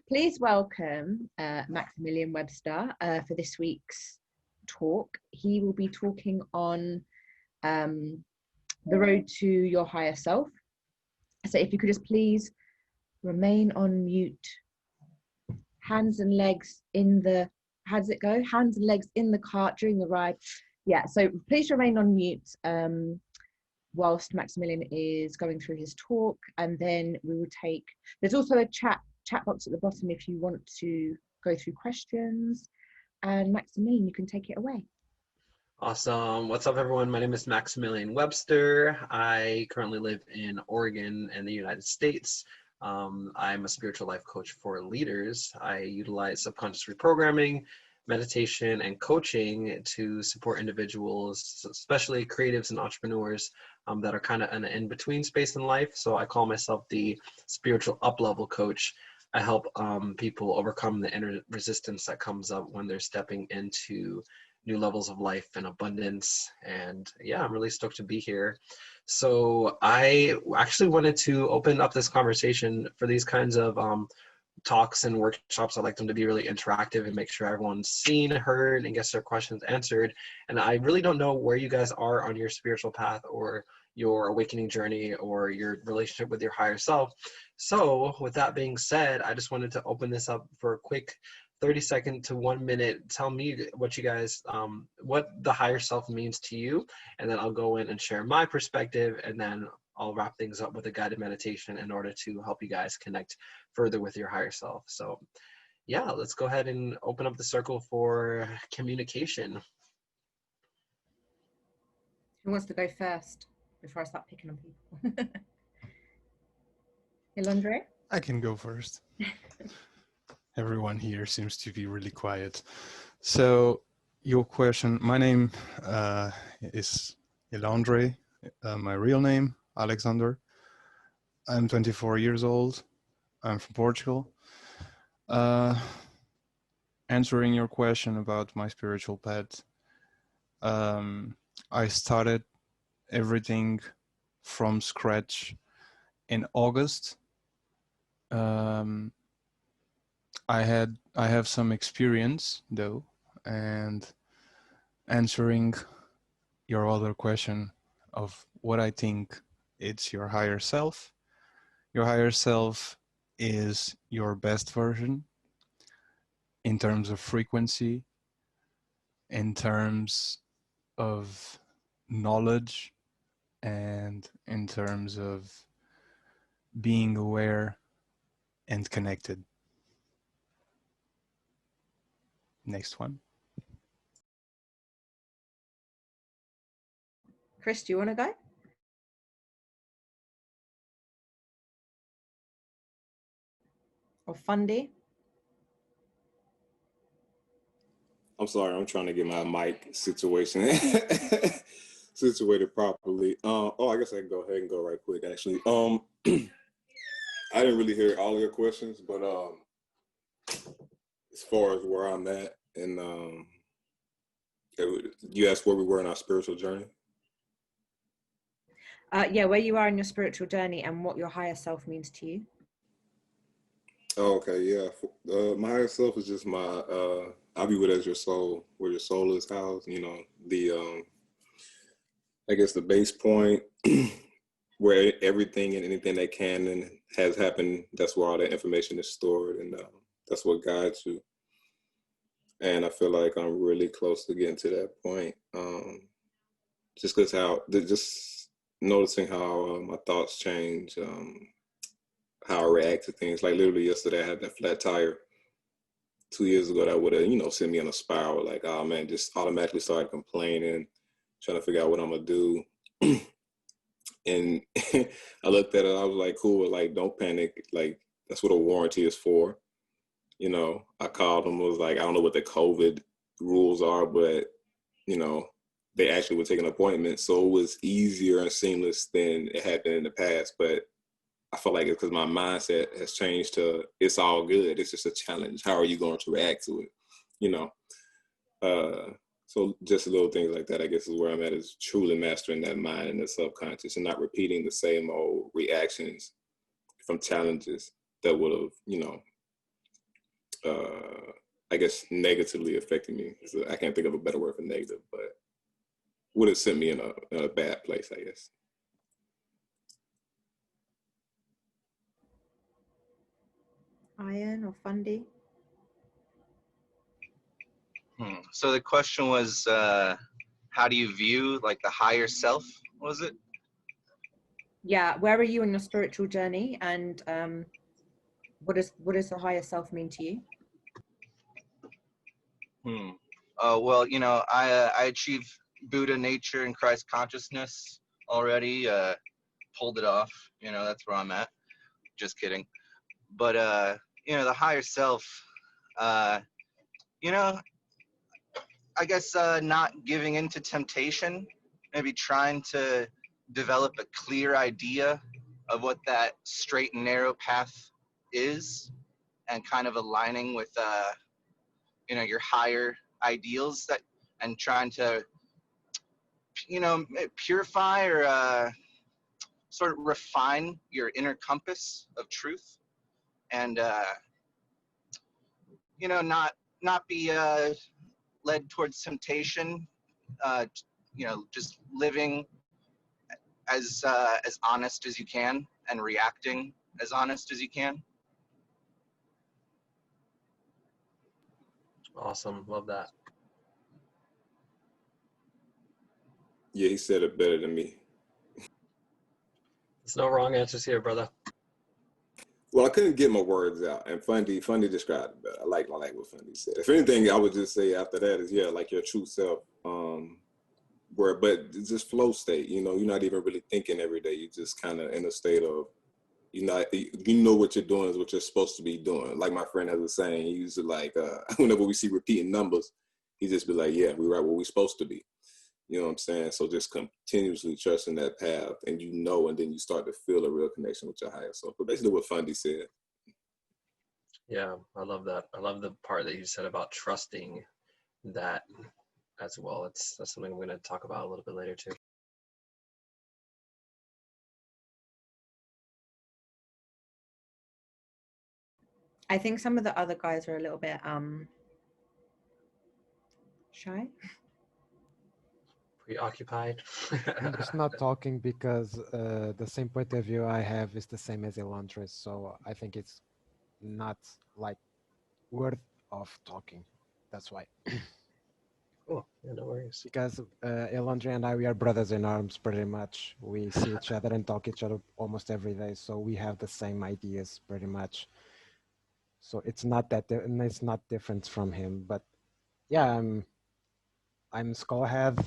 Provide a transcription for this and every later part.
Please welcome Maximilian Webster for this week's talk. He will be talking on the road to your higher self. So if you could just please remain on mute. Hands and legs in the, how does it go? Hands and legs in the cart during the ride. Yeah, so please remain on mute whilst Maximilian is going through his talk, and then we will take, there's also a chat box at the bottom if you want to go through questions. And Maximilian, you can take it away. Awesome. What's up, everyone? My name is Maximilian Webster. I currently live in Oregon in the United States. I'm a spiritual life coach for leaders. I utilize subconscious reprogramming, meditation, and coaching to support individuals, especially creatives and entrepreneurs that are kind of in an in-between space in life. So I call myself the spiritual up-level coach. I help people overcome the inner resistance that comes up when they're stepping into new levels of life and abundance. And yeah, I'm really stoked to be here. So I actually wanted to open up this conversation for these kinds of talks and workshops. I like them to be really interactive and make sure everyone's seen, heard, and gets their questions answered. And I really don't know where you guys are on your spiritual path or your awakening journey or your relationship with your higher self. So with that being said, I just wanted to open this up for a quick 30-second to 1 minute. Tell me what you guys, what the higher self means to you, and then I'll go in and share my perspective, and then I'll wrap things up with a guided meditation in order to help you guys connect further with your higher self. So yeah, let's go ahead and open up the circle for communication. Who wants to go first before I start picking on people? Elandre? I can go first. Everyone here seems to be really quiet. So your question, my name is Elandre, my real name, Alexander. I'm 24 years old. I'm from Portugal. Answering your question about my spiritual path, I started everything from scratch in August. I have some experience though, and answering your other question of what I think it's your higher self. Your higher self is your best version in terms of frequency, in terms of knowledge, and in terms of being aware and connected. Next one. Chris, do you want to go? Or Fundy? I'm sorry, I'm trying to get my mic situation situated properly. I guess I can go ahead and go right quick, actually. I didn't really hear all of your questions, but as far as where I'm at, and you asked where we were in our spiritual journey? Yeah, where you are in your spiritual journey and what your higher self means to you. Oh, okay, yeah. My higher self is just my, I view it as your soul, where your soul is housed, you know, the, I guess the base point where everything and anything that can and has happened, that's where all that information is stored, and that's what guides you. And I feel like I'm really close to getting to that point. Just just noticing how my thoughts change, how I react to things. Like literally yesterday, I had that flat tire. 2 years ago, that would have, sent me on a spiral. Like, oh man, just automatically started complaining, trying to figure out what I'm gonna do. And I looked at it, I was like, cool, like, don't panic. Like, that's what a warranty is for. I called them, was like, I don't know what the COVID rules are, but, they actually would take an appointment. So it was easier and seamless than it had been in the past. But I feel like it's because my mindset has changed to, it's all good. It's just a challenge. How are you going to react to it? So just little things like that, I guess, is where I'm at, is truly mastering that mind and the subconscious and not repeating the same old reactions from challenges. that would have, I guess negatively affected me. So I can't think of a better word for negative, but would have sent me in a bad place, I guess. Ian or Fundy? So the question was, how do you view like the higher self? Was it? Yeah, where are you in your spiritual journey, and what does the higher self mean to you? Well, I achieved Buddha nature and Christ consciousness already. Pulled it off. That's where I'm at. Just kidding. But the higher self. I guess not giving into temptation. Maybe trying to develop a clear idea of what that straight and narrow path is, and kind of aligning with your higher ideals, and trying to purify or sort of refine your inner compass of truth, and not be led towards temptation, just living as honest as you can and reacting as honest as you can. Awesome. Love that. Yeah, he said it better than me. There's no wrong answers here, brother. Well, I couldn't get my words out, and Fundy described it better. I like what Fundy said. If anything, I would just say after that is, yeah, like your true self, but it's just flow state. You're not even really thinking every day. You're just kind of in a state of, you know what you're doing is what you're supposed to be doing. Like my friend has a saying, he used to like, whenever we see repeating numbers, he just be like, yeah, we're right where we're supposed to be. You know what I'm saying? So just continuously trusting that path, and then you start to feel a real connection with your higher self. But basically what Fundy said. Yeah, I love that. I love the part that you said about trusting that as well. That's something I'm going to talk about a little bit later too. I think some of the other guys are a little bit shy. Preoccupied. I'm just not talking because the same point of view I have is the same as Elandre, so I think it's not like worth of talking. That's why. Cool. Yeah, no worries. Because Elandre and I, we are brothers in arms pretty much. We see each other and talk each other almost every day, so we have the same ideas pretty much. So it's not that it's not different from him. But yeah, I'm Skullhead.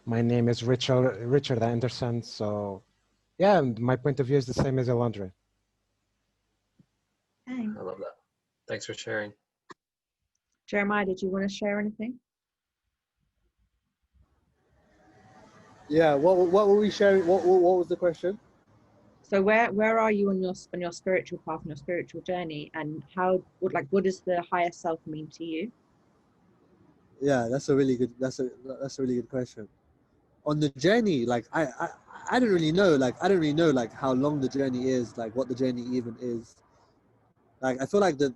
My name is Richard Anderson. So yeah, my point of view is the same as Elandre. Thanks. I love that. Thanks for sharing. Jeremiah, did you want to share anything? Yeah, what were we sharing? What was the question? So where are you on your spiritual path, on your spiritual journey, and what does the higher self mean to you? Yeah, that's a really good question. On the journey, like I don't really know, like how long the journey is, like what the journey even is. Like I feel like the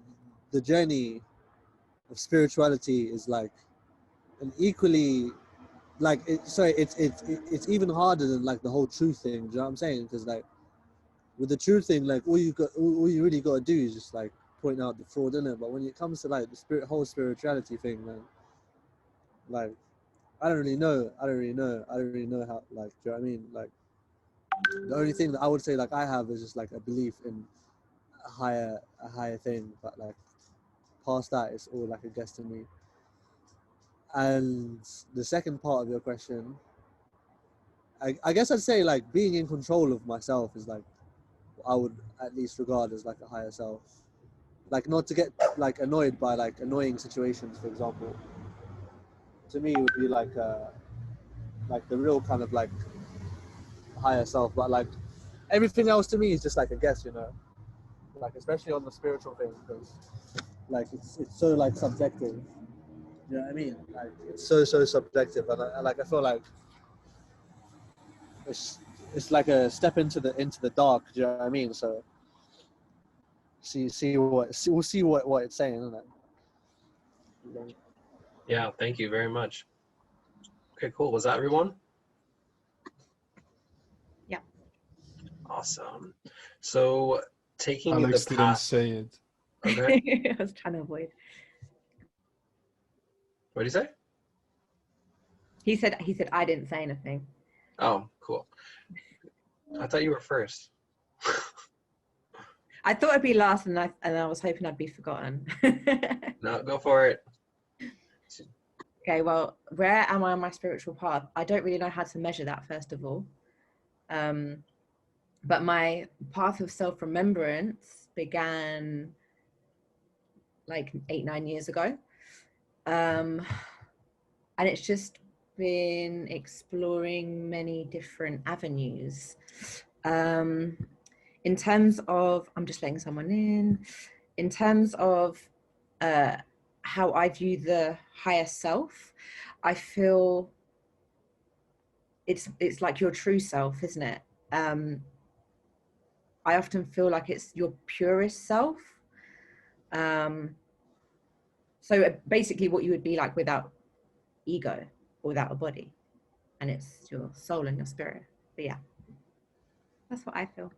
journey of spirituality is like an equally like it's even harder than like the whole truth thing. Do you know what I'm saying? Because like with the truth thing, like all you really got to do is just like point out the fraud in it. But when it comes to like the whole spirituality thing, man, like I don't really know how, like, do you know what I mean? Like the only thing that I would say like I have is just like a belief in a higher thing, but like past that it's all like a guess to me. And the second part of your question, I guess I'd say like being in control of myself is like I would at least regard as like a higher self. Like not to get like annoyed by like annoying situations, for example. To me, it would be like the real kind of like higher self. But like everything else to me is just like a guess, you know. Like especially on the spiritual thing, because like it's so like subjective. You know what I mean? Like it's so subjective, and I feel like it's like a step into the dark. Do you know what I mean? So we'll see what it's saying, isn't it? Yeah, thank you very much. Okay, cool. Was that everyone? Yeah. Awesome. So taking Alex the didn't path. say it. Okay. I was trying to avoid. What did you say? He said I didn't say anything. Oh, cool. I thought you were first. I thought I'd be last, and I was hoping I'd be forgotten. No, go for it. Okay, well, where am I on my spiritual path? I don't really know how to measure that, first of all. But my path of self-remembrance began like 8-9 years ago. And it's just been exploring many different avenues. In terms of, I'm just letting someone in terms of how I view the higher self, I feel it's like your true self, isn't it? I often feel like it's your purest self. So basically what you would be like without ego, or without a body, and it's your soul and your spirit. But yeah, that's what I feel.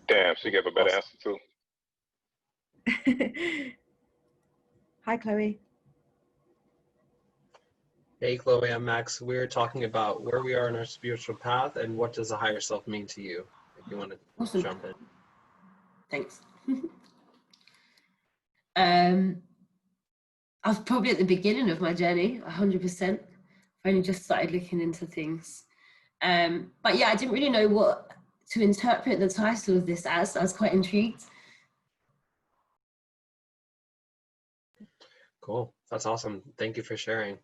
Damn, she gave a better answer too. Hi, Chloe. Hey, Chloe, I'm Max. We're talking about where we are in our spiritual path and what does the higher self mean to you. If you want to Awesome. jump in. Thanks. I was probably at the beginning of my journey, 100%. I've only just started looking into things. But yeah, I didn't really know what to interpret the title of this as. I was quite intrigued. Cool. That's awesome. Thank you for sharing.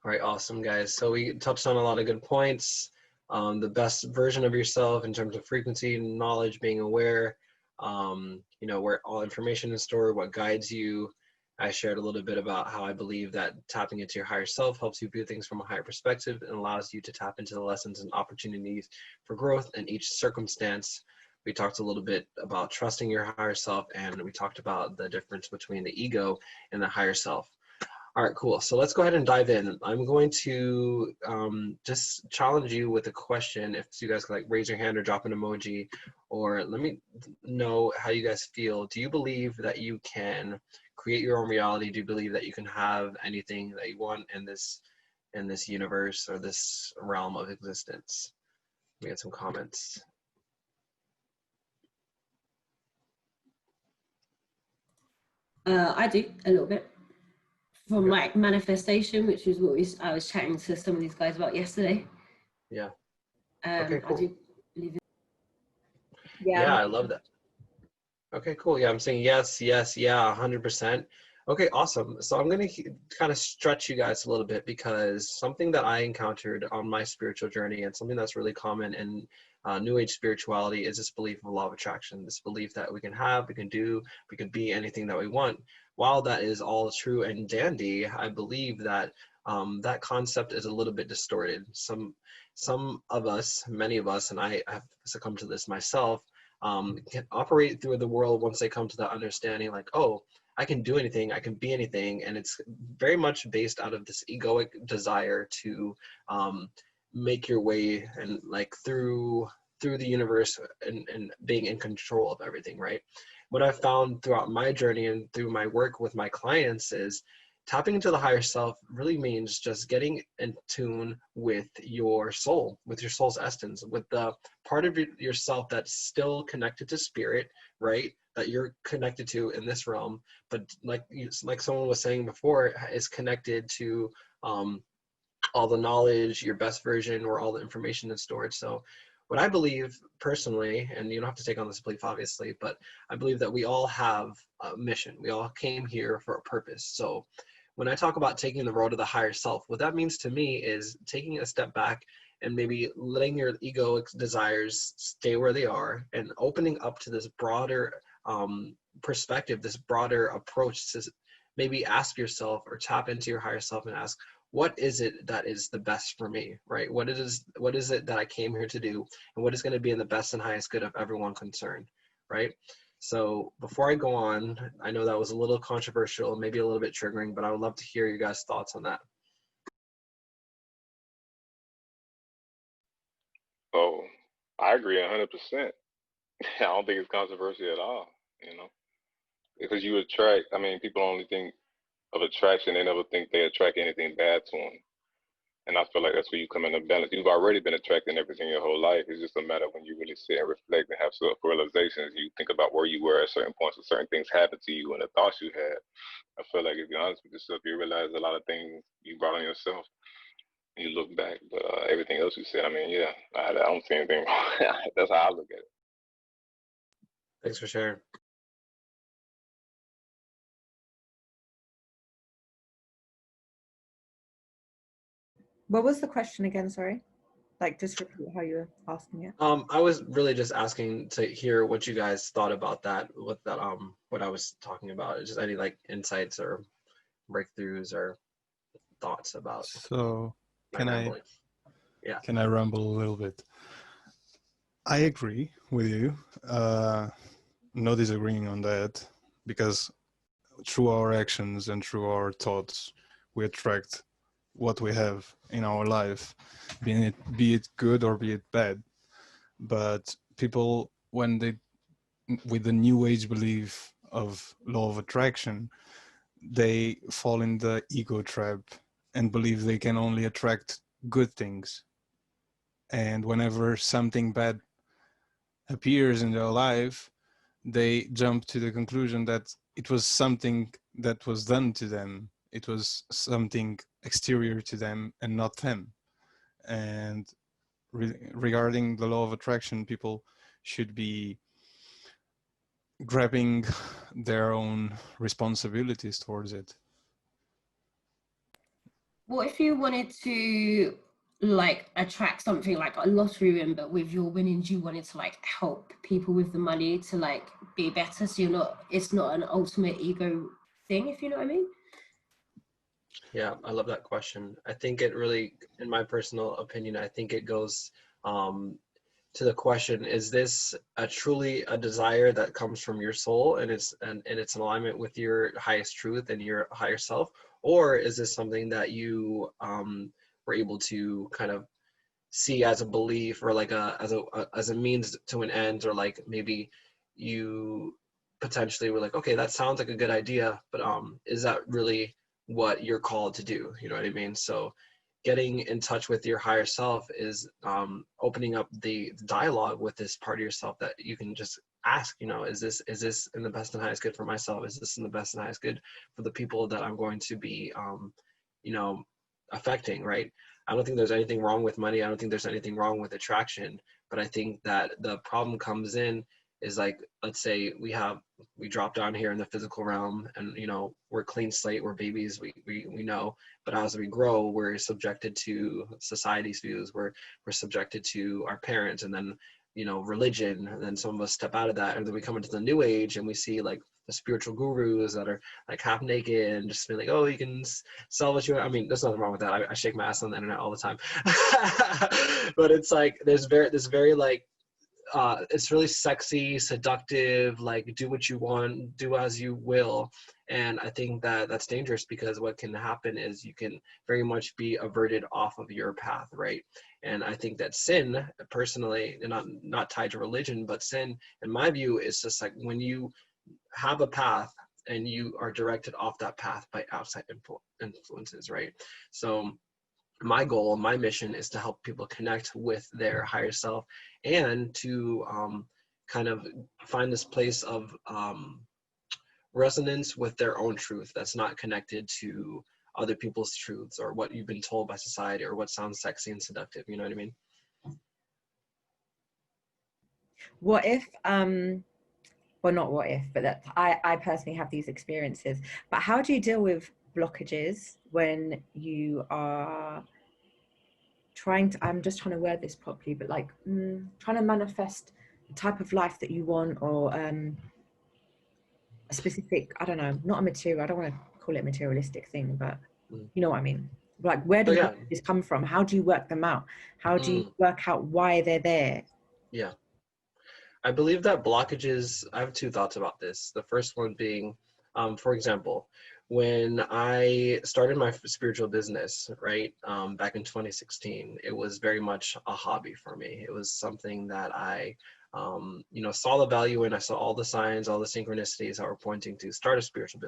All right, awesome, guys. So we touched on a lot of good points. The best version of yourself in terms of frequency, knowledge, being aware, you know, where all information is stored, what guides you. I shared a little bit about how I believe that tapping into your higher self helps you view things from a higher perspective and allows you to tap into the lessons and opportunities for growth in each circumstance. We talked a little bit about trusting your higher self, and we talked about the difference between the ego and the higher self. All right, cool. So let's go ahead and dive in. I'm going to just challenge you with a question. If you guys could like raise your hand or drop an emoji, or let me know how you guys feel. Do you believe that you can create your own reality? Do you believe that you can have anything that you want in this universe or this realm of existence? We get some comments. I do a little bit from like manifestation, which is what I was chatting to some of these guys about yesterday. Yeah. Okay, cool. I do believe in. Yeah, I love that. Okay, cool. Yeah, I'm saying yes, yes, yeah, 100%. Okay, awesome. So I'm going to kind of stretch you guys a little bit, because something that I encountered on my spiritual journey and something that's really common in New Age spirituality is this belief of law of attraction, this belief that we can have, we can do, we can be anything that we want. While that is all true and dandy, I believe that that concept is a little bit distorted. Some of us, many of us, and I have succumbed to this myself, can operate through the world once they come to that understanding, like, oh, I can do anything, I can be anything, and it's very much based out of this egoic desire to make your way and like through the universe and being in control of everything, right? What I've found throughout my journey and through my work with my clients is tapping into the higher self really means just getting in tune with your soul, with your soul's essence, with the part of yourself that's still connected to spirit, right? That you're connected to in this realm, but like someone was saying before, is connected to all the knowledge, your best version, or all the information that's stored. So what I believe personally, and you don't have to take on this belief obviously, but I believe that we all have a mission. We all came here for a purpose. So when I talk about taking the road to the higher self, what that means to me is taking a step back and maybe letting your egoic desires stay where they are and opening up to this broader perspective, this broader approach to maybe ask yourself or tap into your higher self and ask, what is it that is the best for me, right? What is it that I came here to do, and what is going to be in the best and highest good of everyone concerned, right? So before I go on, I know that was a little controversial, maybe a little bit triggering, but I would love to hear your guys' thoughts on that. Oh, I agree 100%. I don't think it's controversial at all, you know, because you attract, I mean, people only think of attraction, they never think they attract anything bad to them. And I feel like that's where you come into balance. You've already been attracting everything your whole life. It's just a matter of when you really sit and reflect and have self-realizations. You think about where you were at certain points when certain things happened to you and the thoughts you had. I feel like if you're honest with yourself, you realize a lot of things you brought on yourself. And you look back, but everything else you said, I mean, yeah, I don't see anything wrong. That's how I look at it. Thanks for sharing. What was the question again? Sorry. Like, just repeat how you were asking it. I was really just asking to hear what you guys thought about that, what I was talking about. Just any like insights or breakthroughs or thoughts about. So my rambling. Yeah. Can I ramble a little bit? I agree with you. No disagreeing on that, because through our actions and through our thoughts, we attract what we have in our life, be it good or be it bad. But people, when they, with the new age belief of law of attraction, they fall in the ego trap and believe they can only attract good things. And whenever something bad appears in their life, they jump to the conclusion that it was something that was done to them. It was something exterior to them and not them. And regarding the law of attraction, people should be grabbing their own responsibilities towards it. What if you wanted to like attract something like a lottery win, but with your winnings you wanted to like help people with the money to like be better, so it's not an ultimate ego thing, if you know what I mean? Yeah, I love that question. I think it really, in my personal opinion, I think it goes to the question, is this truly a desire that comes from your soul and it's in alignment with your highest truth and your higher self? Or is this something that you were able to kind of see as a belief, or like as a means to an end, or like maybe you potentially were like, okay, that sounds like a good idea, but is that really what you're called to do? You know what I mean? So getting in touch with your higher self is opening up the dialogue with this part of yourself that you can just ask, is this in the best and highest good for myself? Is this in the best and highest good for the people that I'm going to be affecting, right? I don't think there's anything wrong with money. I don't think there's anything wrong with attraction, but I think that the problem comes in is like, let's say we drop down here in the physical realm and, we're clean slate, we're babies, we know, but as we grow, we're subjected to society's views, we're subjected to our parents, and then, religion, and then some of us step out of that, and then we come into the new age and we see like the spiritual gurus that are like half naked and just be like, oh, you can sell what you want. I mean, there's nothing wrong with that. I shake my ass on the internet all the time. But it's like, there's very like, it's really sexy, seductive, like do what you want, do as you will. And I think that that's dangerous, because what can happen is you can very much be averted off of your path, right? And I think that sin, personally, and not tied to religion, but sin, in my view, is just like when you have a path and you are directed off that path by outside influences, right? So my goal, my mission is to help people connect with their higher self and to kind of find this place of resonance with their own truth that's not connected to other people's truths or what you've been told by society or what sounds sexy and seductive. You know what I mean? What if, well, not what if, but that I personally have these experiences, but how do you deal with blockages when you are I'm just trying to word this properly, but like trying to manifest the type of life that you want, or a specific, I don't know, not a material, I don't want to call it a materialistic thing, but you know what I mean? Like, where do So the yeah. blockages come from? How do you work them out? How do you work out why they're there? Yeah. I believe that blockages, I have two thoughts about this. The first one being, for example, when I started my spiritual business, right, back in 2016, it was very much a hobby for me. It was something that I, saw the value in. I saw all the signs, all the synchronicities that were pointing to start a spiritual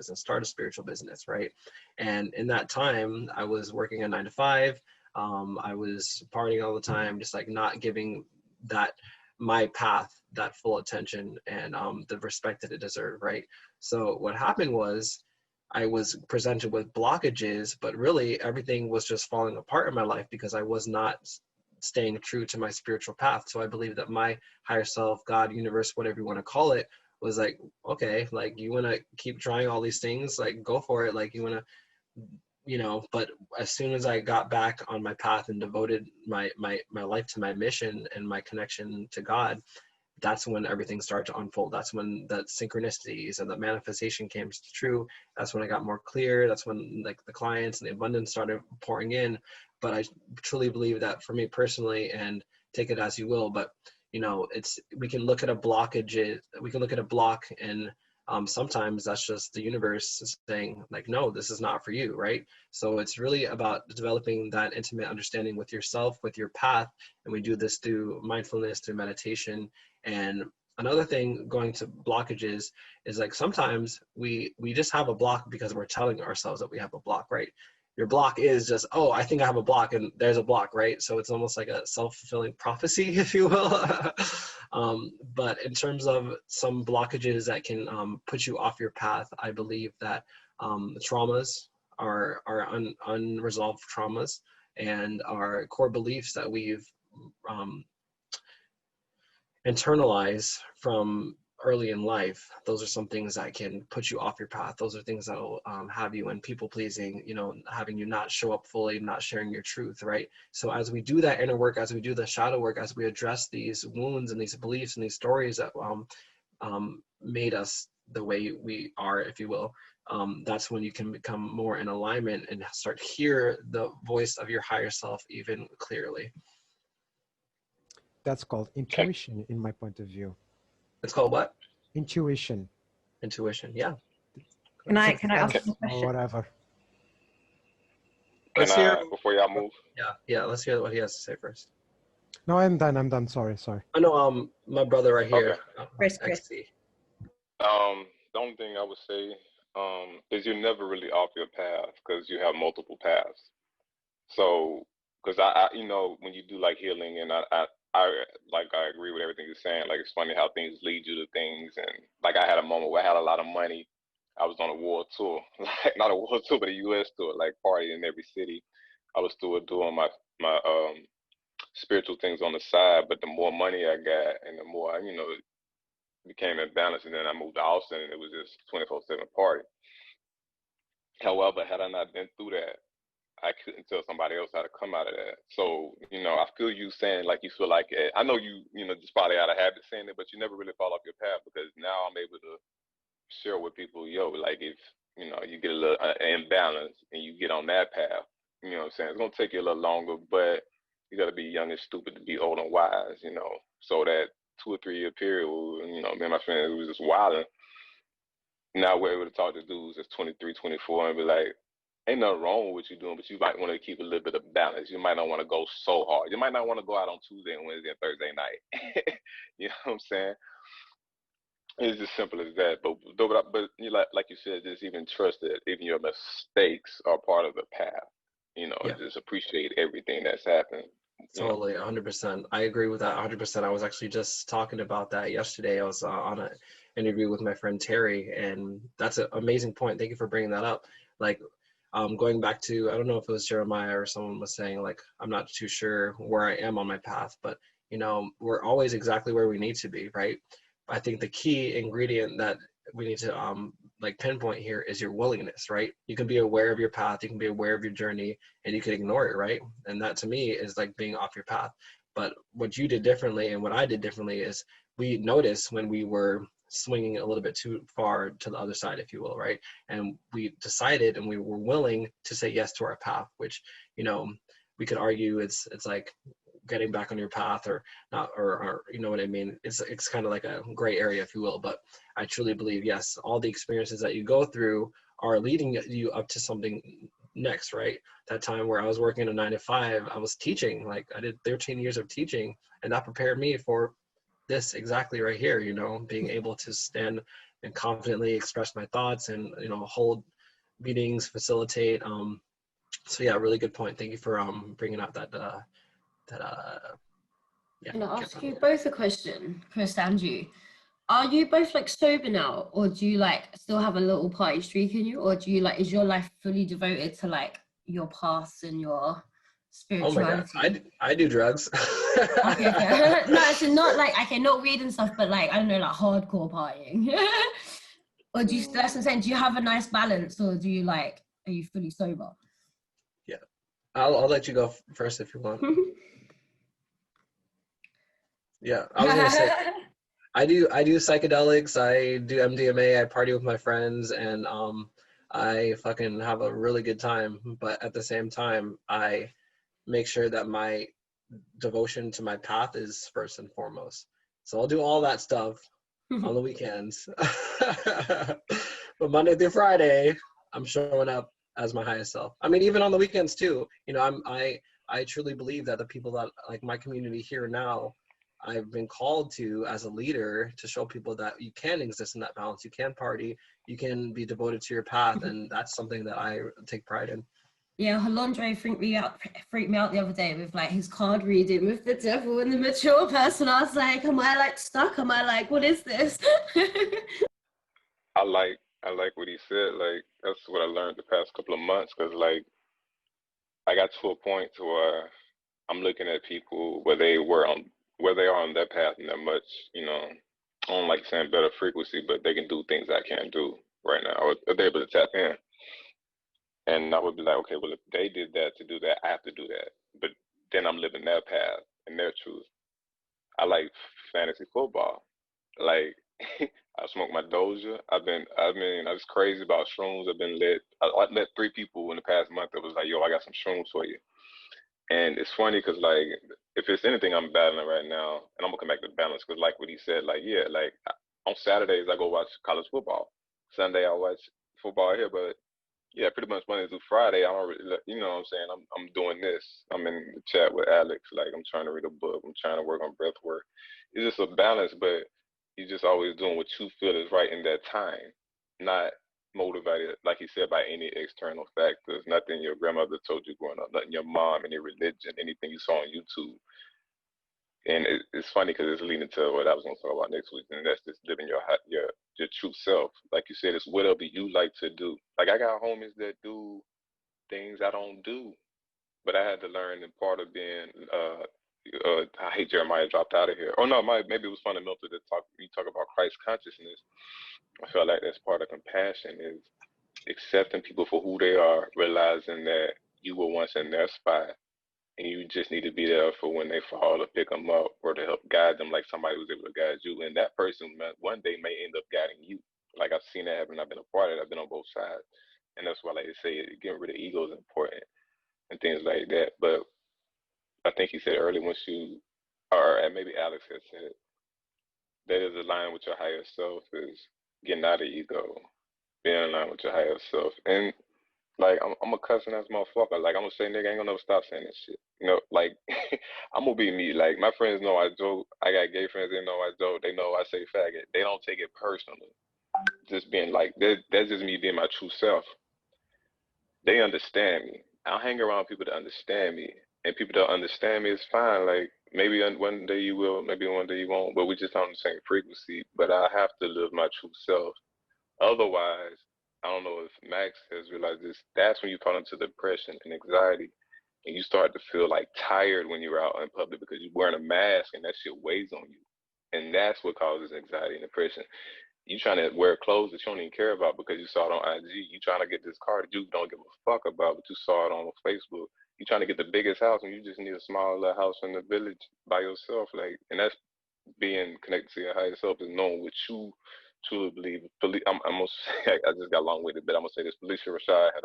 business, right? And in that time, I was working a 9 to 5. I was partying all the time, just like not giving that my path that full attention and the respect that it deserved, right? So what happened was I was presented with blockages, but really everything was just falling apart in my life because I was not staying true to my spiritual path. So I believe that my higher self, God, universe, whatever you want to call it, was like, okay, like you want to keep trying all these things, like go for it. Like you want to, but as soon as I got back on my path and devoted my life to my mission and my connection to God, that's when everything started to unfold. That's when the synchronicities and the manifestation came true. That's when I got more clear. That's when like the clients and the abundance started pouring in. But I truly believe that for me personally, and take it as you will, but we can look at a blockage. We can look at a block, and sometimes that's just the universe saying like, no, this is not for you, right? So it's really about developing that intimate understanding with yourself, with your path. And we do this through mindfulness, through meditation. And another thing going to blockages is like sometimes we just have a block because we're telling ourselves that we have a block, right? Your block is just, oh, I think I have a block, and there's a block, right? So it's almost like a self-fulfilling prophecy, if you will. But in terms of some blockages that can put you off your path, I believe that traumas are unresolved traumas, and our core beliefs that we've internalized from early in life. Those are some things that can put you off your path. Those are things that will have you in people pleasing, having you not show up fully, not sharing your truth, right? So as we do that inner work, as we do the shadow work, as we address these wounds and these beliefs and these stories that made us the way we are, if you will, that's when you can become more in alignment and start to hear the voice of your higher self even clearly. That's called intuition, in my point of view. It's called what? Intuition. Intuition, yeah. Can I ask a Or question? whatever. Can I, before y'all move? Yeah, let's hear what he has to say first. No, I'm done. Sorry. I know, my brother right here. Chris. XC. The only thing I would say is you're never really off your path because you have multiple paths. So, because I when you do like healing, and I agree with everything you're saying. Like, it's funny how things lead you to things. And like, I had a moment where I had a lot of money. I was on a world tour, like not a world tour, but a U.S. tour, like partying in every city. I was still doing my spiritual things on the side. But the more money I got, and the more it became imbalanced. And then I moved to Austin, and it was just 24/7 party. However, had I not been through that, I couldn't tell somebody else how to come out of that. So, I feel you saying like you feel like I know you just probably out of habit saying it, but you never really fall off your path, because now I'm able to share with people, like if you get a little imbalance and you get on that path, what I'm saying, it's gonna take you a little longer, but you got to be young and stupid to be old and wise, So that 2 or 3 year period, me and my friends, we was just wilding. Now we're able to talk to dudes that's 23, 24 and be like, ain't nothing wrong with what you're doing, but you might want to keep a little bit of balance. You might not want to go so hard. You might not want to go out on Tuesday and Wednesday and Thursday night. You know what I'm saying? It's as simple as that. But like you said, just even trust that even your mistakes are part of the path. Yeah. Just appreciate everything that's happened. Totally, 100%. I agree with that 100%. I was actually just talking about that yesterday. I was on an interview with my friend Terry, and that's an amazing point. Thank you for bringing that up. Like, going back to, I don't know if it was Jeremiah or someone was saying, like, I'm not too sure where I am on my path, but, we're always exactly where we need to be, right? I think the key ingredient that we need to pinpoint here is your willingness, right? You can be aware of your path, you can be aware of your journey, and you can ignore it, right? And that to me is like being off your path. But what you did differently and what I did differently is we noticed when we were swinging a little bit too far to the other side, if you will, right? And we decided, and we were willing to say yes to our path, which, you know, we could argue it's like getting back on your path or not, or you know what I mean? It's kind of like a gray area, if you will. But I truly believe, yes, all the experiences that you go through are leading you up to something next, right? That time where I was working a 9 to 5, I was teaching. Like, I did 13 years of teaching, and that prepared me for this exactly right here, you know, being able to stand and confidently express my thoughts and, you know, hold meetings, facilitate. So yeah, really good point. Thank you for bringing out that yeah. Can I ask you both a question, Chris and you? Are you both like sober now, or do you like still have a little party streak in you, or do you like, is your life fully devoted to like your past and your spirituality? Oh my God, I do drugs. Okay, fair. No, it's not like, okay, not weed and stuff, but like, I don't know, like hardcore partying. Or do you, that's what I'm saying, do you have a nice balance, or do you like, are you fully sober? Yeah, I'll let you go first if you want. Yeah, I was gonna say, I do psychedelics, I do MDMA, I party with my friends, and I fucking have a really good time. But at the same time, I make sure that my devotion to my path is first and foremost. So I'll do all that stuff on the weekends. But Monday through Friday, I'm showing up as my highest self. I mean, even on the weekends too. You know, I truly believe that the people that, like, my community here now, I've been called to as a leader to show people that you can exist in that balance. You can party, you can be devoted to your path, and that's something that I take pride in. Yeah, Halondre freaked me out the other day with like his card reading with the devil and the mature person. I was like, am I like stuck? Am I like, what is this? I like what he said. Like, that's what I learned the past couple of months, because like I got to a point to where I'm looking at people where they are on their path, and they're much, you know, I don't like saying better frequency, but they can do things I can't do right now, or they're able to tap in. And I would be like, okay, well, if they did that to do that, I have to do that. But then I'm living their path and their truth. I like fantasy football. Like, I smoke my Doja. I was crazy about shrooms. I met 3 people in the past month that was like, yo, I got some shrooms for you. And it's funny because, like, if it's anything I'm battling right now, and I'm gonna come back to balance, because like what he said, like, yeah, like on Saturdays I go watch college football. Sunday I watch football here, but yeah, pretty much Monday through Friday, I don't really, you know what I'm saying? I'm doing this. I'm in the chat with Alex. Like, I'm trying to read a book. I'm trying to work on breath work. It's just a balance, but you're just always doing what you feel is right in that time, not motivated, like he said, by any external factors. Nothing your grandmother told you growing up, nothing your mom, any religion, anything you saw on YouTube. And it's funny because it's leading to what I was going to talk about next week, and that's just living your true self. Like you said, it's whatever you like to do. Like, I got homies that do things I don't do, but I had to learn, and part of being I hate Jeremiah dropped out of here. Oh no, maybe it was fundamental to talk about Christ consciousness. I feel like that's part of compassion, is accepting people for who they are, realizing that you were once in their spot, and you just need to be there for when they fall, to pick them up or to help guide them, like somebody was able to guide you. And that person, one day, may end up guiding you. Like, I've seen that happen. I've been a part of it. I've been on both sides. And that's why, like they say, getting rid of ego is important and things like that. But I think he said earlier, and maybe Alex had said, that is aligned with your higher self, is getting out of ego, being in line with your higher self. And like, I'm a cussing ass motherfucker. Like, I'm gonna say nigga, I ain't gonna never stop saying that shit. You know, like, I'm gonna be me. Like, my friends know I joke. I got gay friends, they know I joke. They know I say faggot. They don't take it personally. Just being like, that's just me being my true self. They understand me. I'll hang around people that understand me. And people that understand me is fine. Like, maybe one day you will, maybe one day you won't, but we just on the same frequency. But I have to live my true self. Otherwise, I don't know if Max has realized this, that's when you fall into depression and anxiety, and you start to feel like tired when you're out in public because you're wearing a mask and that shit weighs on you. And that's what causes anxiety and depression. You trying to wear clothes that you don't even care about because you saw it on IG. You trying to get this car that you don't give a fuck about, but you saw it on Facebook. You trying to get the biggest house and you just need a small little house in the village by yourself. Like, and that's being connected to your higher self, is knowing what you truly believe I'm gonna say, I just got long winded, but I'm gonna say this. Felicia Rashad had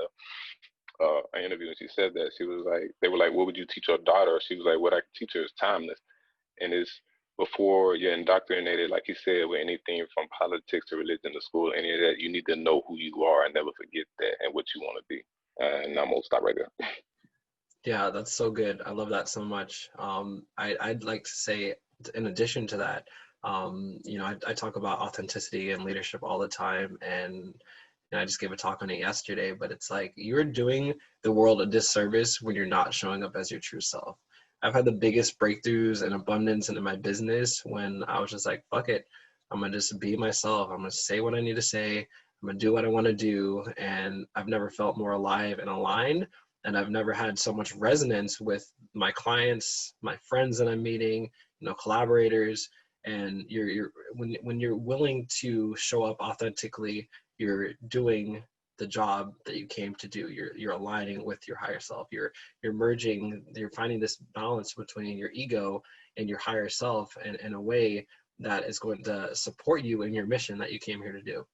an interview, and she said that she was like, they were like, what would you teach your daughter? She was like, what I can teach her is timeless, and it's before you're indoctrinated, like you said, with anything from politics to religion to school, any of that, you need to know who you are and never forget that and what you want to be. And I'm gonna stop right there. Yeah, that's so good. I love that so much. I'd like to say, in addition to that, you know, I talk about authenticity and leadership all the time, and I just gave a talk on it yesterday, but it's like you're doing the world a disservice when you're not showing up as your true self. I've had the biggest breakthroughs and abundance in my business when I was just like, fuck it. I'm gonna just be myself. I'm gonna say what I need to say. I'm gonna do what I want to do. And I've never felt more alive and aligned. And I've never had so much resonance with my clients, my friends that I'm meeting, you know, collaborators. And when you're willing to show up authentically, you're doing the job that you came to do. You're aligning with your higher self. You're merging. You're finding this balance between your ego and your higher self, in a way that is going to support you in your mission that you came here to do.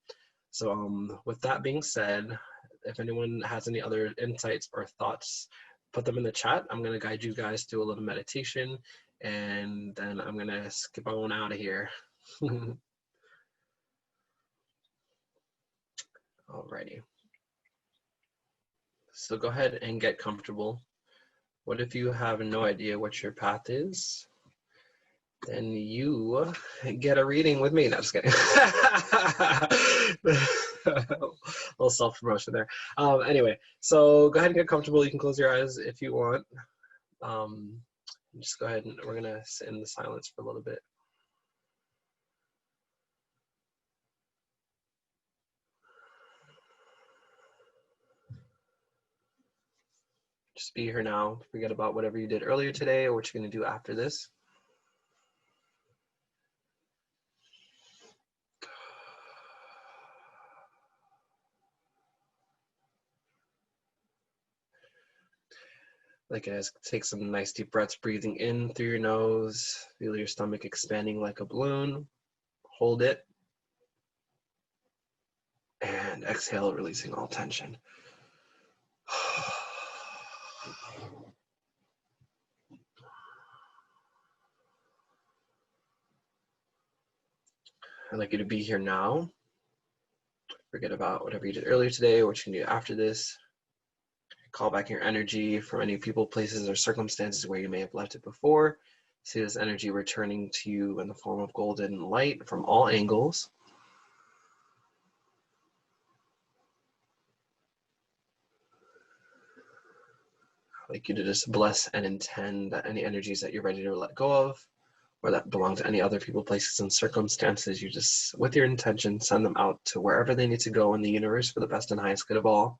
So with that being said, if anyone has any other insights or thoughts, put them in the chat. I'm going to guide you guys through a little meditation, and then I'm going to skip on out of here. Alrighty. So go ahead and get comfortable. What if you have no idea what your path is? Then you get a reading with me. No, just kidding. A little self-promotion there. Anyway, so go ahead and get comfortable. You can close your eyes if you want. Just go ahead and we're gonna sit in the silence for a little bit. Just be here now. Forget about whatever you did earlier today or what you're gonna do after this. Like it is, take some nice deep breaths, breathing in through your nose. Feel your stomach expanding like a balloon. Hold it. And exhale, releasing all tension. I'd like you to be here now. Forget about whatever you did earlier today or what you can do after this. Call back your energy from any people, places, or circumstances where you may have left it before. See this energy returning to you in the form of golden light from all angles. I'd like you to just bless and intend that any energies that you're ready to let go of, or that belong to any other people, places, and circumstances, you just, with your intention, send them out to wherever they need to go in the universe for the best and highest good of all.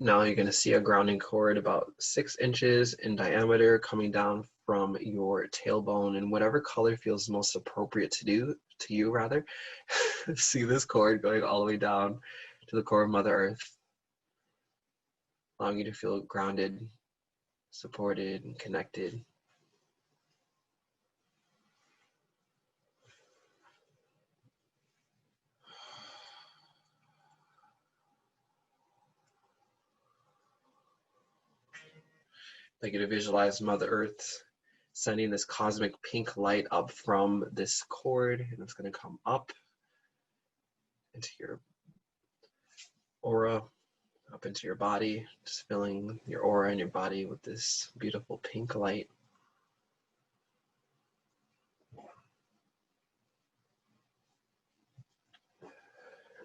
Now you're going to see a grounding cord about 6 inches in diameter coming down from your tailbone in whatever color feels most appropriate to you rather. See this cord going all the way down to the core of Mother Earth, allowing you to feel grounded, supported, and connected. I'd like you to visualize Mother Earth sending this cosmic pink light up from this cord, and it's going to come up into your aura, up into your body, just filling your aura and your body with this beautiful pink light.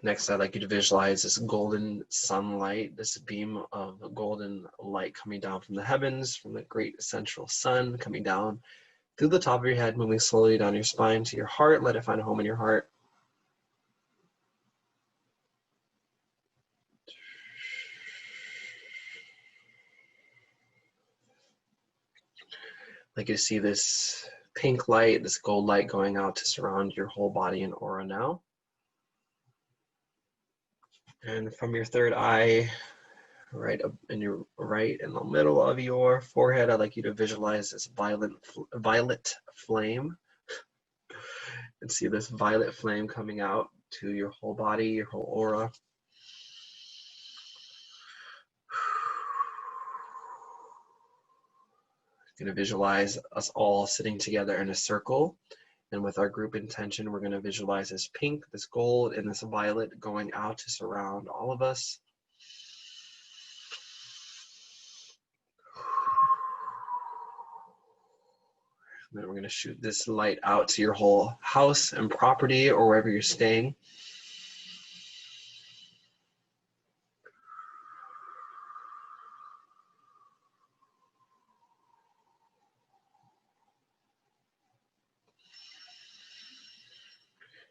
Next, I'd like you to visualize this golden sunlight, this beam of golden light coming down from the heavens, from the great central sun, coming down through the top of your head, moving slowly down your spine to your heart. Let it find a home in your heart. I'd like you to see this pink light, this gold light going out to surround your whole body and aura now. And from your third eye, right up in your right in the middle of your forehead. I'd like you to visualize this violet flame and see this violet flame coming out to your whole body, your whole aura. You're going to visualize us all sitting together in a circle. And with our group intention, we're going to visualize this pink, this gold, and this violet going out to surround all of us. And then we're going to shoot this light out to your whole house and property or wherever you're staying.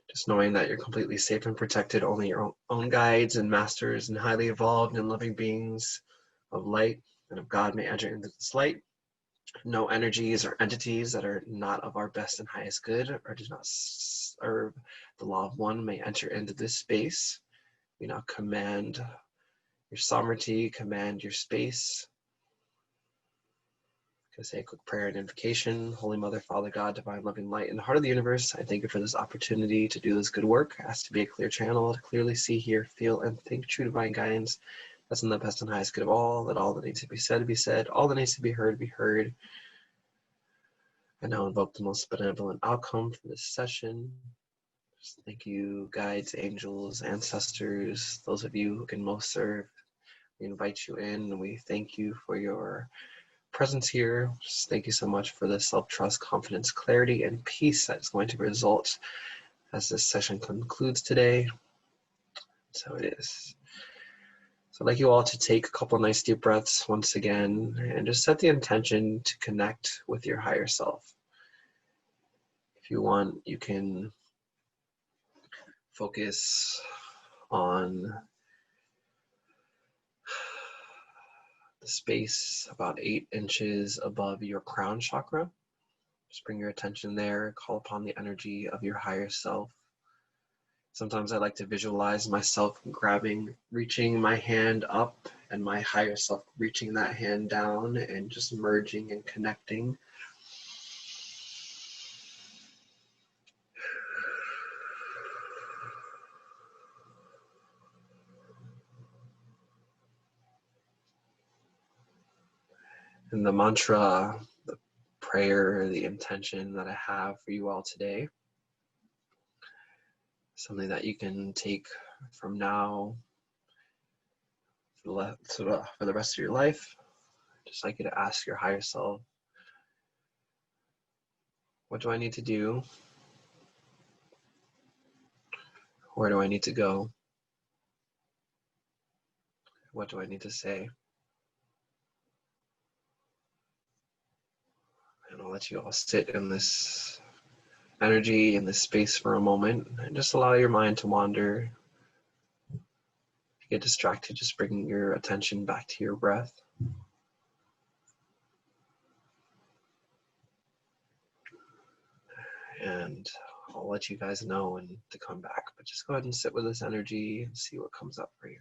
Just knowing that you're completely safe and protected, only your own guides and masters and highly evolved and loving beings of light and of God may enter into this light. No energies or entities that are not of our best and highest good or do not serve the law of one may enter into this space. We now command your sovereignty, command your space. I'm going to say a quick prayer and invocation. Holy Mother, Father God, divine loving light in the heart of the universe, I thank you for this opportunity to do this good work. I ask to be a clear channel to clearly see, hear, feel, and think true divine guidance. That's in the best and highest good of all, that all that needs to be said, all that needs to be heard. I now invoke the most benevolent outcome for this session. Just thank you, guides, angels, ancestors, those of you who can most serve. We invite you in and we thank you for your presence here. Just thank you so much for the self-trust, confidence, clarity, and peace that's going to result as this session concludes today. So it is. So I'd like you all to take a couple nice deep breaths once again and just set the intention to connect with your higher self. If you want, you can focus on the space about 8 inches above your crown chakra. Just bring your attention there, call upon the energy of your higher self. Sometimes I like to visualize myself reaching my hand up and my higher self reaching that hand down and just merging and connecting. And the mantra, the prayer, the intention that I have for you all today, something that you can take from now for the rest of your life. Just like you to ask your higher self, what do I need to do? Where do I need to go? What do I need to say? And I'll let you all sit in this energy, in this space for a moment, and just allow your mind to wander. If you get distracted, just bring your attention back to your breath. And I'll let you guys know when to come back, but just go ahead and sit with this energy and see what comes up for you.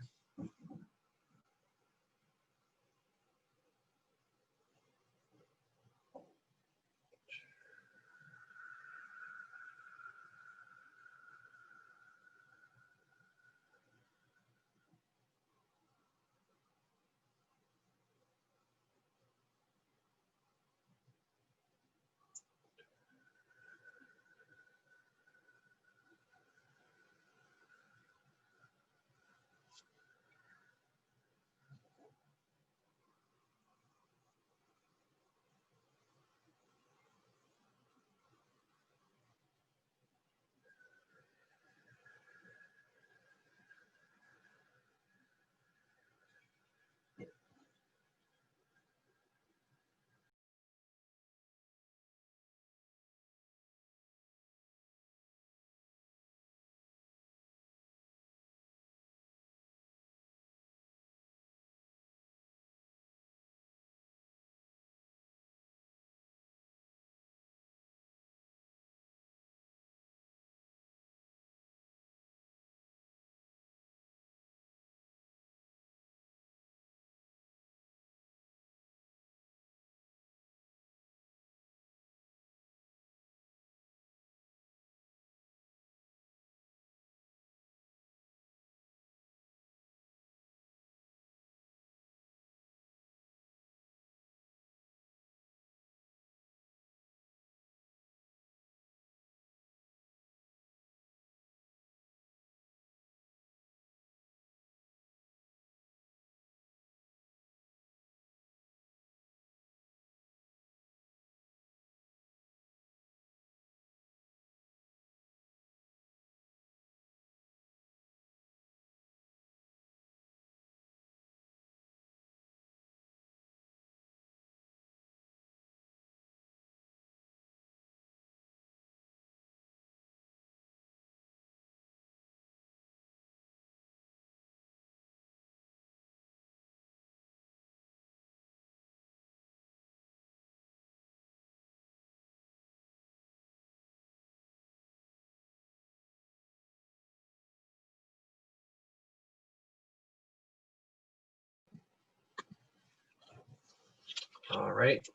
All right.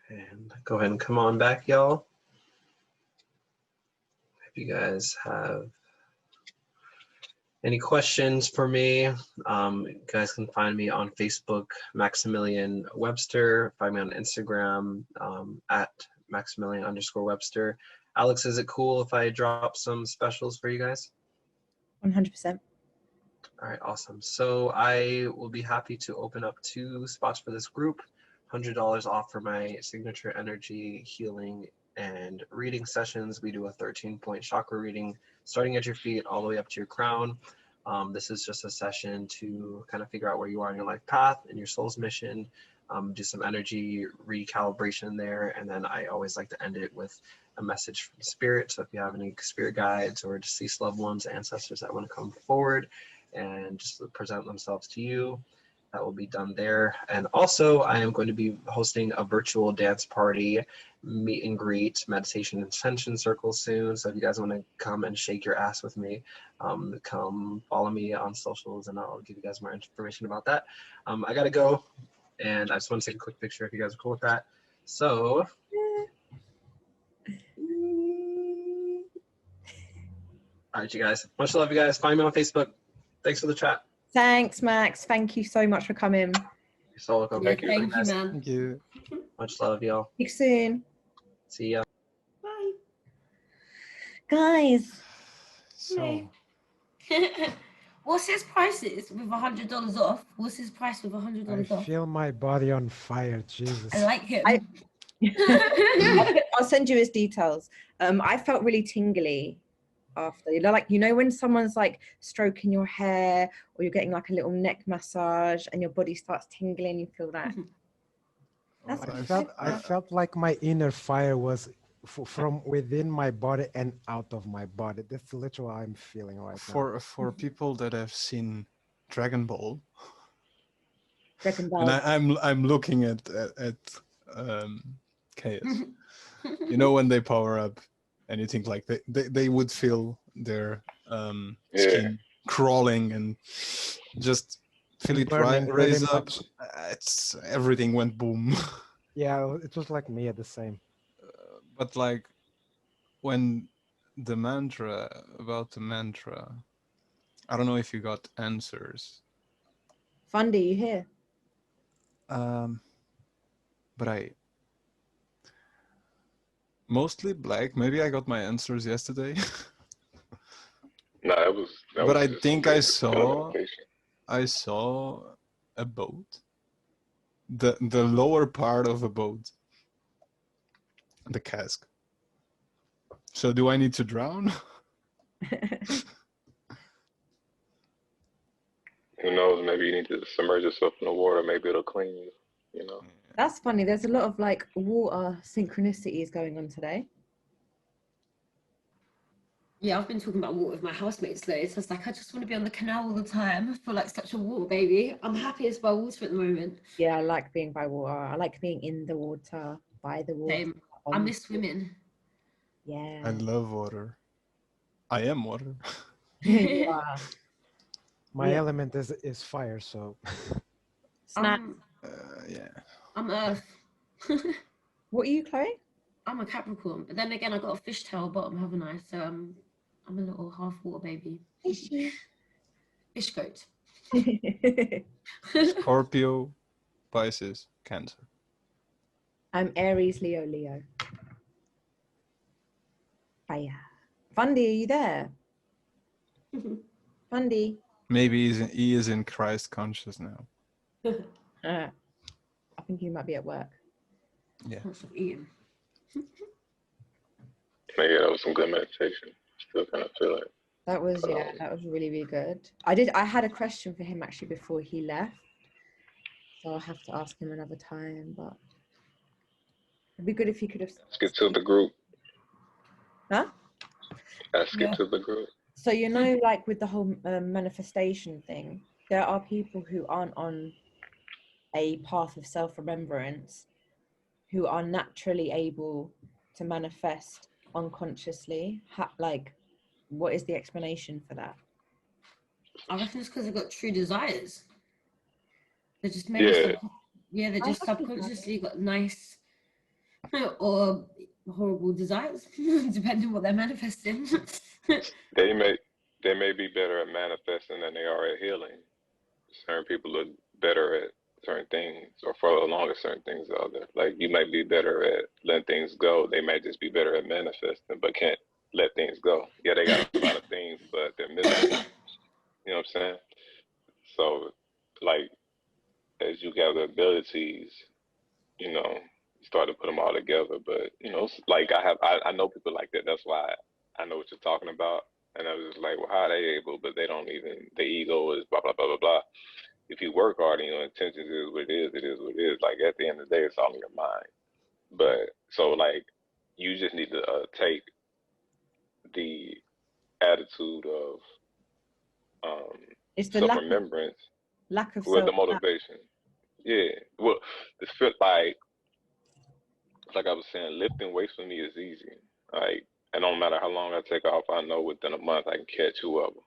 And go ahead and come on back, y'all. If you guys have any questions for me, you guys can find me on Facebook, Maximilian Webster. Find me on Instagram at Maximilian_Webster. Alex, is it cool if I drop some specials for you guys? 100%. All right, awesome. So I will be happy to open up 2 spots for this group. $100 off for my signature energy healing and reading sessions. We do a 13-point chakra reading starting at your feet all the way up to your crown. This is just a session to kind of figure out where you are in your life path and your soul's mission, do some energy recalibration there, and then I always like to end it with a message from spirit. So if you have any spirit guides or deceased loved ones, ancestors that want to come forward and just present themselves to you, that will be done there. And also I am going to be hosting a virtual dance party, meet and greet, meditation and intention circle soon. So if you guys want to come and shake your ass with me, come follow me on socials and I'll give you guys more information about that. I gotta go, and I just want to take a quick picture if you guys are cool with that. So all right, you guys, much love, you guys. Find me on Facebook. Thanks for the chat. Thanks, Max. Thank you so much for coming. You're so welcome. Thank you, man. Thank you. Much love, y'all. Speak soon. See ya. Bye. Guys. So, What's his prices with $100 off? What's his price with $100 I off? feel my body on fire, Jesus. I like him. I'll send you his details. I felt really tingly after, when someone's like stroking your hair or you're getting like a little neck massage and your body starts tingling, you feel that. That's I felt like my inner fire was from within my body and out of my body. That's literally how I'm feeling right now. for people that have seen Dragon Ball, Dragon and Ball. I'm looking at Chaos. You know, when they power up, and you think like they would feel their skin crawling and just feel it Burning really raise up. much. It's everything went boom. Yeah, it was like me at the same. But like when the mantra, I don't know if you got answers. Fundy, you here? But I mostly black. Maybe I got my answers yesterday. No, that was But I just think some I basic saw meditation. a boat. The lower part of a boat. The cask. So do I need to drown? Who knows? Maybe you need to submerge yourself in the water. Maybe it'll clean you. You know. That's funny. There's a lot of like water synchronicities going on today. Yeah, I've been talking about water with my housemates though. So it's like, I just want to be on the canal all the time. I feel like such a water baby. I'm happiest by water at the moment. Yeah, I like being by water. I like being in the water, by the water. Same. I miss swimming. Yeah. I love water. I am water. You are. My element is fire, so. Snap. Yeah. I'm Earth. What are you, Chloe? I'm a Capricorn, but then again, I got a fishtail bottom, haven't I? So I'm a little half water baby. Fish goat. Scorpio, Pisces, Cancer. I'm Aries, Leo. Fire. Fundy, are you there? Fundy. Maybe he is in Christ conscious now. I think you might be at work. Yeah. Eating. Maybe that was some good meditation. Still kind of feel it. That was that was really, really good. I had a question for him actually before he left. So I'll have to ask him another time, but it'd be good if he could have. Let's get to the group. Huh? Let's get to the group. So, you know, like with the whole manifestation thing, there are people who aren't on a path of self-remembrance who are naturally able to manifest unconsciously. Like, what is the explanation for that? I reckon it's because they've got true desires. They're just maybe Yeah, they just subconsciously got nice or horrible desires, depending on what they're manifesting. They may be better at manifesting than they are at healing. Certain people are better at certain things or further along at certain things than others. Like you might be better at letting things go. They might just be better at manifesting, but can't let things go. Yeah, they got a lot of things, but they're missing. You know what I'm saying? So, like, as you gather abilities, you know, you start to put them all together. But you know, like I know people like that. That's why I know what you're talking about. And I was just like, well, how are they able? But they don't even. The ego is blah blah blah blah blah. If you work hard and your intentions is what it is, it is what it is. Like at the end of the day, it's all in your mind. But so like, you just need to take the attitude of It's the self-remembrance lack of with the self. motivation. Yeah. Well, the feel like I was saying, lifting weights for me is easy. Like, and no matter how long I take off, I know within a month I can catch whoever.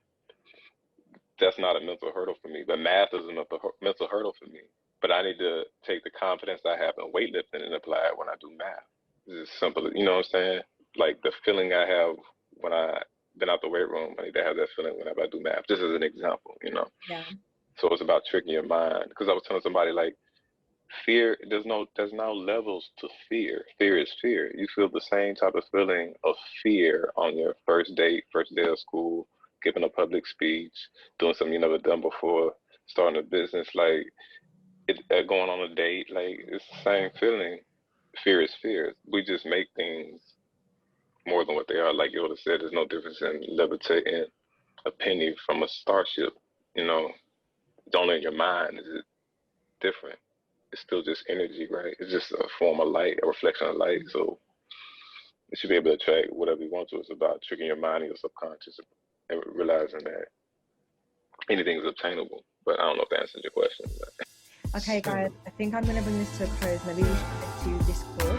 That's not a mental hurdle for me, but math is a mental hurdle for me. But I need to take the confidence I have in weightlifting and apply it when I do math. It's as simple as, you know what I'm saying? Like the feeling I have when I been out the weight room, I need to have that feeling whenever I do math, just as an example, you know? Yeah. So it's about tricking your mind. Because I was telling somebody like, fear, there's no levels to fear. Fear is fear. You feel the same type of feeling of fear on your first day of school, giving a public speech, doing something you never done before, starting a business, like going on a date, like it's the same feeling. Fear is fear. We just make things more than what they are. Like Yoda said, there's no difference in levitating a penny from a starship. You know, it's only in your mind is it different. It's still just energy, right? It's just a form of light, a reflection of light. So you should be able to attract whatever you want to. It's about tricking your mind and your subconscious and realizing that anything is obtainable. But I don't know if that answers your question. Okay, guys, I think I'm going to bring this to a close. Maybe we should head to Discord.